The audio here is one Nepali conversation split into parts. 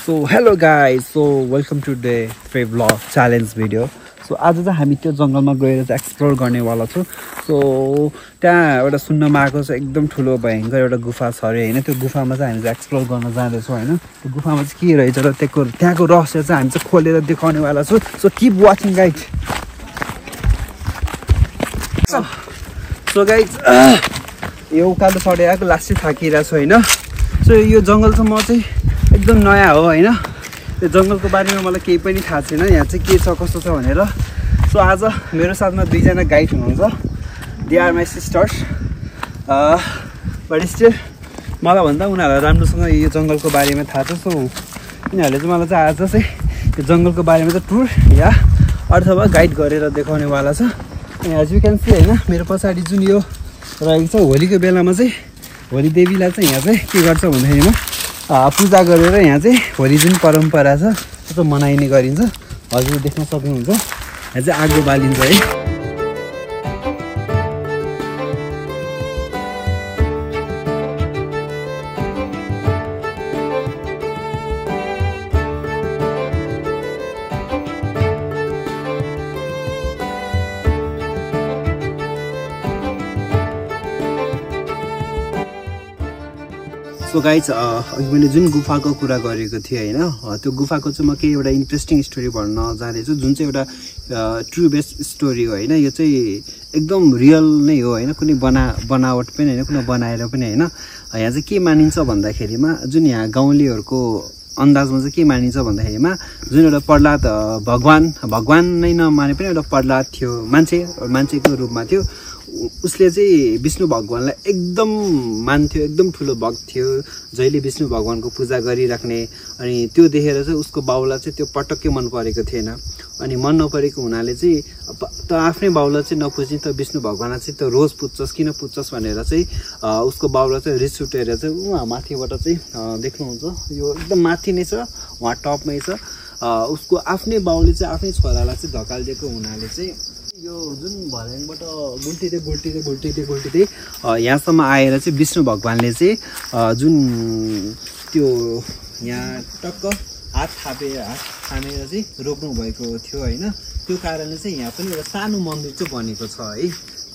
So hello guys, so welcome to the Free Vlog challenge video. So आज चाहिँ हामी त्यो जंगलमा गएर चाहिँ एक्सप्लोर गर्नेवाला छौं. सो त्यहाँ एउटा सुन्नमा आएको छ एकदम ठुलो भयंकर एउटा गुफा छ रे हैन. त्यो गुफामा चाहिँ हामी चाहिँ एक्सप्लोर गर्न जाँदै छौं हैन. त्यो गुफामा चाहिँ के रहेछ र त्यहाँको रहस्य चाहिँ हामी चाहिँ खोलेर देखाउनेवाला छौं. So keep watching guys. So guys यो उकालो चढेको लास्टै थाकिरहेको छु हैन. सो यो जंगल चाहिँ म चाहिँ एकदम नयाँ हो हैन. त्यो जंगलको बारेमा मलाई केही पनि थाहा छैन यहाँ चाहिँ के छ कस्तो छ भनेर. सो आज मेरो साथमा दुईजना गाइड हुनुहुन्छ. They are my sisters. But still मलाई भन्दा उनीहरूलाई राम्रोसँग यो जंगलको बारेमा थाहा छ. सो यिनीहरूले चाहिँ मलाई चाहिँ आज चाहिँ यो जंगलको बारेमा चाहिँ टुर या अथवा गाइड गरेर देखाउनेवाला छ. एज यु क्यान सी हैन मेरो पछाडि जुन यो रहेको छ होलीको बेलामा चाहिँ होली देवीलाई चाहिँ यहाँ चाहिँ के गर्छ भन्दाखेरि पूजा गरेर यहाँ चाहिँ होली जुन परम्परा छ त्यो मनाइने गरिन्छ. हजुर देख्न सक्नुहुन्छ यहाँ चाहिँ आगो बालिन्छ है. सो गाइज अघि मैले जुन गुफाको कुरा गरेको थिएँ होइन त्यो गुफाको चाहिँ म केही एउटा इन्ट्रेस्टिङ स्टोरी भन्न जाँदैछु जुन चाहिँ एउटा ट्रु बेस्ट स्टोरी हो होइन. यो चाहिँ एकदम रियल नै हो होइन. कुनै बनावट पनि होइन कुनै बनाएर पनि होइन. यहाँ चाहिँ के मानिन्छ भन्दाखेरिमा जुन यहाँ गाउँलेहरूको अन्दाजमा चाहिँ के मानिन्छ भन्दाखेरिमा जुन एउटा प्रह्लाद भगवान नै नमाने पनि एउटा प्रह्लाद थियो मान्छेको रूपमा थियो. उसले चाहिँ विष्णु भगवानलाई एकदम मान्थ्यो. एकदम ठुलो भक्त थियो जहिले विष्णु भगवानको पूजा गरिराख्ने. अनि त्यो देखेर चाहिँ उसको बाउलाई चाहिँ त्यो पटक्कै मन परेको थिएन. अनि मन नपरेको हुनाले चाहिँ त आफ्नै बाउलाई चाहिँ नपुज्ने त विष्णु भगवानलाई चाहिँ त रोज पुज्छस् किन पुज्छस् भनेर चाहिँ उसको बाउलाई चाहिँ रिस उठेर चाहिँ उहाँ माथिबाट चाहिँ देख्नुहुन्छ यो एकदम माथि नै छ उहाँ टपमै छ. उसको आफ्नै बाउले चाहिँ आफ्नै छोरालाई चाहिँ धकालिदिएको हुनाले चाहिँ यो जुन भर्याङबाट गुल्टिँदै यहाँसम्म आएर चाहिँ विष्णु भगवानले चाहिँ जुन त्यो यहाँ टक्क हात थामेर चाहिँ रोक्नु भएको थियो होइन. त्यो कारणले चाहिँ यहाँ पनि एउटा सानो मन्दिर चाहिँ बनेको छ है.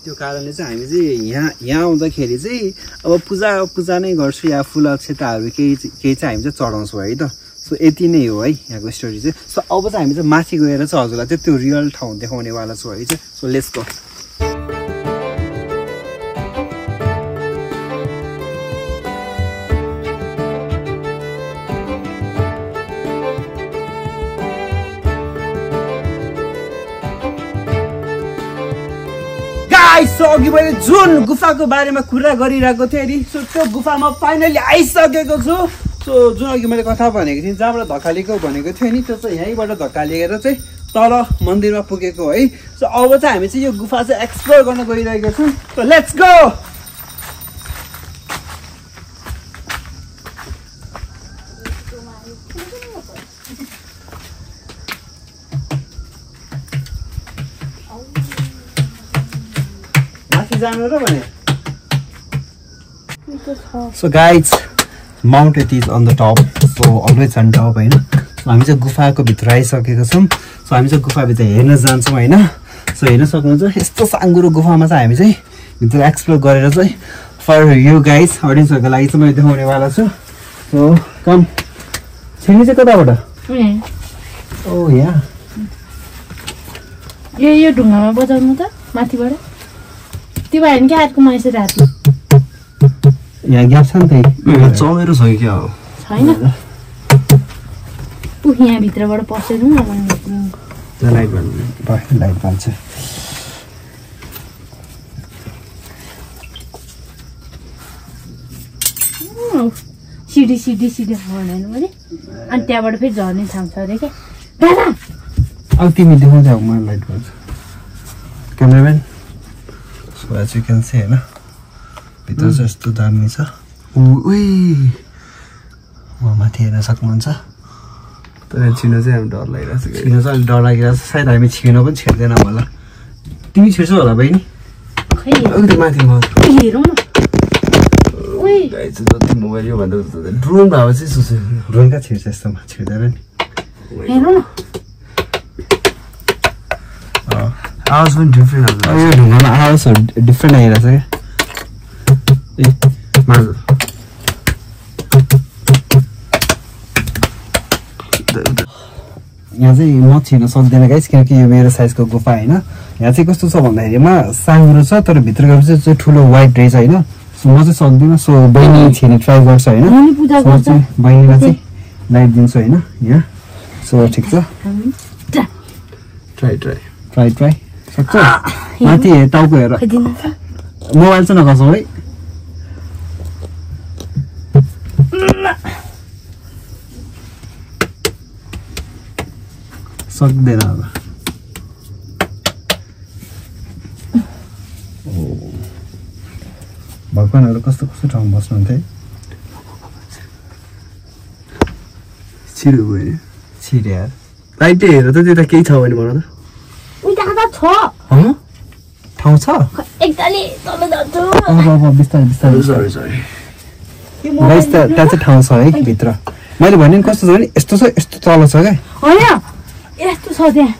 त्यो कारणले चाहिँ हामी चाहिँ यहाँ आउँदाखेरि चाहिँ अब पूजा नै गर्छु या फुल अक्षताहरू केही चाहिँ हामी चाहिँ चढाउँछौँ है त. सो यति नै हो है यहाँको स्टोरी चाहिँ. सो अब चाहिँ हामी चाहिँ माथि गएर चाहिँ हजुरलाई चाहिँ त्यो रियल ठाउँ देखाउनेवाला छु है चाहिँ. So let's go. सो अघि मैले जुन गुफाको बारेमा कुरा गरिरहेको थिएँ नि सो त्यो गुफामा फाइनली आइसकेको छु. सो जुन अघि मैले कथा भनेको थिएँ जहाँबाट धकालेको भनेको थियो नि त्यो चाहिँ यहीँबाट धकालिएर चाहिँ तल मन्दिरमा पुगेको है. सो अब चाहिँ हामी चाहिँ यो गुफा चाहिँ एक्सप्लोर गर्न गइरहेको छौँ. So let's go. So guys, mountain is on the top, so always on top हैन. सो हामी चाहिँ गुफाको भित्र आइसकेको छौँ. सो हामी चाहिँ गुफाभित्र हेर्न जान्छौँ हैन. सो हेर्न सक्नुहुन्छ यस्तो साङ्गुरो गुफामा चाहिँ हामी चाहिँ भित्र एक्सप्लोर गरेर चाहिँ फर यु गाइज अडियन्सहरूको लागि चाहिँ मैले देखाउनेवाला छु. सो कम छिर्ने चाहिँ कताबाट? ओ यहाँ यो ढुङ्गामा बजाउनु त माथिबाट त्यो भएन कि हातको माइसे रातमा यहाँ ग्याप छ नि त चमेरो छ क्या हो छैन. यहाँ भित्रबाट पसेर लाइट बाल्छ. सिडी हाल्दैन मैले. अनि त्यहाँबाट फेरि झर्ने ठाउँ छ अरे क्या दादा. अब तिमी देखाउँदै हो मलाई लाइट बाल्छ. Cameraman so as you can see हैन भित्र चाहिँ यस्तो दामी छ. माथि हेर्न सक्नुहुन्छ. तर छिर्न चाहिँ डर लागिरहेको छ. छिर्न चाहिँ अलिक डर लागिरहेको छ. सायद हामी छिर्न पनि छिर्दैन होला. तिमी छिर्छौ होला बहिनी? खै माथि हेरौँ न. ओइ गाइस जति मोबाइल यो भन्दा ड्रोन भए चाहिँ सुसु ड्रोनका छिर्छ यस्तोमा छिर्दैन नि हेर्नु न आवाज पनि डिफ्रेन्ट आउँछ यो ढुङ्गामा आवाजहरू डिफ्रेन्ट आइरहेछ क्या माजु यहाँ चाहिँ म छिर्न सक्दैन गाइस किनकि यो मेरो साइजको गुफा होइन यहाँ चाहिँ कस्तो छ भन्दाखेरिमा साँघुरो छ तर भित्र गएपछि चाहिँ ठुलो वाइट रहेछ होइन सो म चाहिँ सक्दिनँ सो बहिनी छिर्ने ट्राई गर्छ होइन बहिनीलाई चाहिँ लाइट दिन्छु होइन यहाँ सो ठिक छ ट्राई सक्छ माथि टाउको हेर मोबाइल चाहिँ नखसाउ है सक्दैन अब भगवानहरू कस्तो कस्तो ठाउँमा बस्नुहुन्थ्यो है छिरो गयो छिरे यार लाइट हेर त त्यता केही छ भने भन त ठाउँ छ एकताली तल जान्छु बिस्तारै बिस्तारै सरी गाइस त्यहाँ चाहिँ ठाउँ छ है भित्र मैले भने नि कस्तो छ भने यस्तो छ यस्तो तल छ क्या होइन यस्तो छ त्यहाँ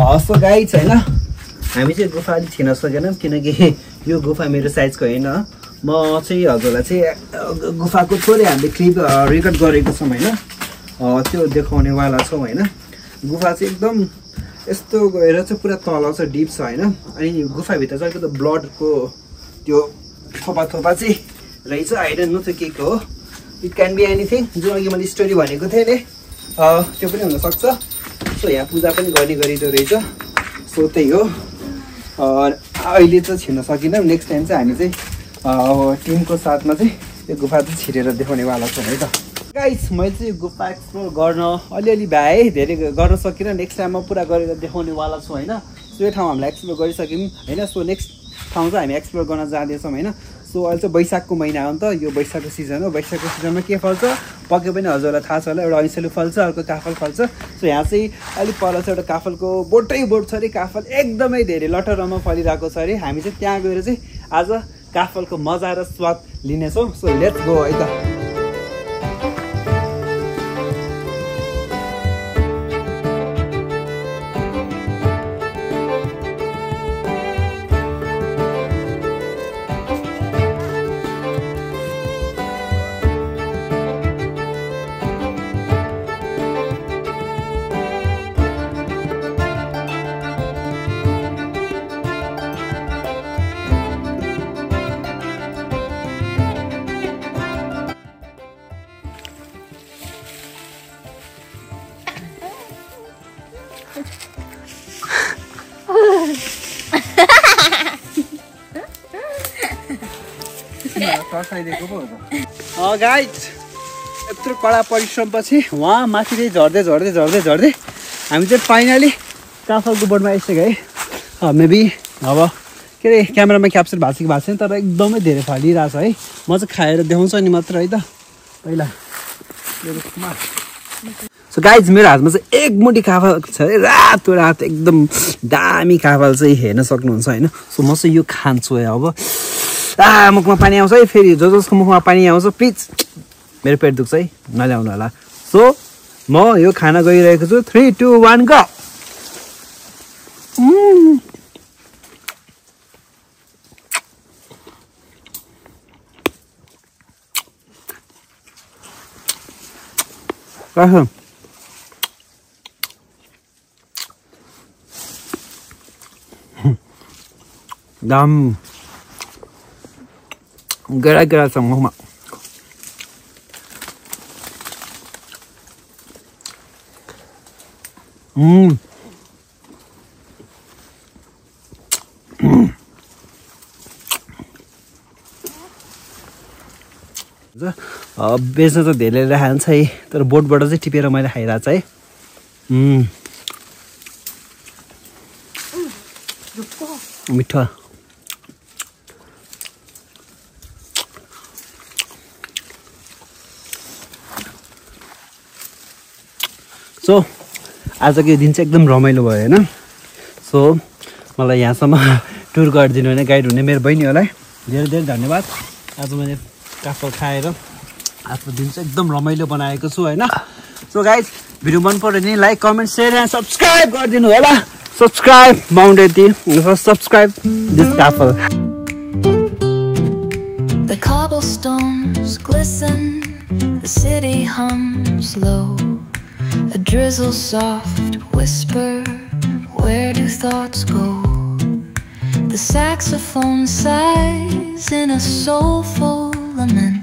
हस् गाइस होइन हामी चाहिँ गुफा अलिक छिर्न सकेनौँ किनकि यो गुफा मेरो साइजको होइन म चाहिँ हजुरलाई चाहिँ गुफाको थोरै हामीले क्लिप रेकर्ड गरेको छौँ होइन त्यो देखाउनेवाला छौँ होइन गुफा चाहिँ एकदम यस्तो गएर चाहिँ पुरा तल छ डिप छ होइन अनि गुफाभित्र चाहिँ अलिकति ब्लडको त्यो थोपा थोपा चाहिँ रहेछ आई डोन्ट नो त्यो के को हो इट क्यान बी एनिथिङ जुन अघि मैले स्टोरी भनेको थिएँ नि त्यो पनि हुनसक्छ सो यहाँ पूजा पनि गर्ने गरिँदो रहेछ सो त्यही हो अहिले चाहिँ छिर्न सकिनँ नेक्स्ट टाइम चाहिँ हामी चाहिँ टिमको साथमा चाहिँ यो गुफा चाहिँ छिरेर देखाउनेवाला छौँ है त गाइस मैले चाहिँ यो गुफा एक्सप्लोर गर्न अलिअलि भए धेरै गर्न सकिनँ नेक्स्ट टाइममा पुरा गरेर देखाउनेवाला छौँ होइन सो यो ठाउँ हामीलाई एक्सप्लोर गरिसक्यौँ होइन सो नेक्स्ट ठाउँ चाहिँ हामी एक्सप्लोर गर्न जाँदैछौँ होइन सो अहिले चाहिँ वैशाखको महिना हो नि त यो वैशाखको सिजन हो वैशाखको सिजनमा के फल्छ पक्कै पनि हजुरलाई थाहा छ होला एउटा ऐसेलु फल्छ अर्को काफल फल्छ सो यहाँ चाहिँ अलिक पर चाहिँ एउटा काफलको बोटै बोट छ अरे काफल एकदमै धेरै लटरमा फलिरहेको छ अरे हामी चाहिँ त्यहाँ गएर चाहिँ आज काफलको मजा र स्वाद लिनेछौँ सो लेट्स गो है त गाइस यत्रो कडा परिश्रमपछि वहाँ माथि चाहिँ झर्दै झर्दै झर्दै झर्दै हामी चाहिँ फाइनली काफलको बोर्डमा आइसक्यो है मेबी अब के अरे क्यामेरामा क्याप्चर भएको छ कि भएको छैन तर एकदमै धेरै फलिरहेछ है म चाहिँ खाएर देखाउँछु नि मात्र है त पहिला सो गाइज मेरो हातमा चाहिँ एक मुठी काफल छ है रातो रातो एकदम दामी काफल चाहिँ हेर्न सक्नुहुन्छ होइन सो म चाहिँ यो खान्छु है अब मुखमा पानी आउँछ है फेरि जसको मुखमा पानी आउँछ प्लिज मेरो पेट दुख्छ है नल्याउनु होला सो म यो खाना गइरहेको छु 3, 2, 1 गो दाम गेडा गेडा छ मुखमा बेच्न त धेरैले खान्छ है तर बोटबाट चाहिँ टिपेर मैले खाइरहेको छु है मिठो सो आजको यो दिन चाहिँ एकदम रमाइलो भयो होइन सो मलाई यहाँसम्म टुर गरिदिनु भने गाइड हुने मेरो बहिनीहरूलाई धेरै धेरै धन्यवाद आज मैले काफल खाएर आफ्नो दिन चाहिँ एकदम रमाइलो बनाएको छु होइन सो गाइज भिडियो मन पर्यो भने like comment share and subscribe गरिदिनु होला subscribe Mount eighty subscribe this काफल The cobblestones glisten, the city hums low. A drizzle soft whisper, where do thoughts go? The saxophone sighs in a soulful lament.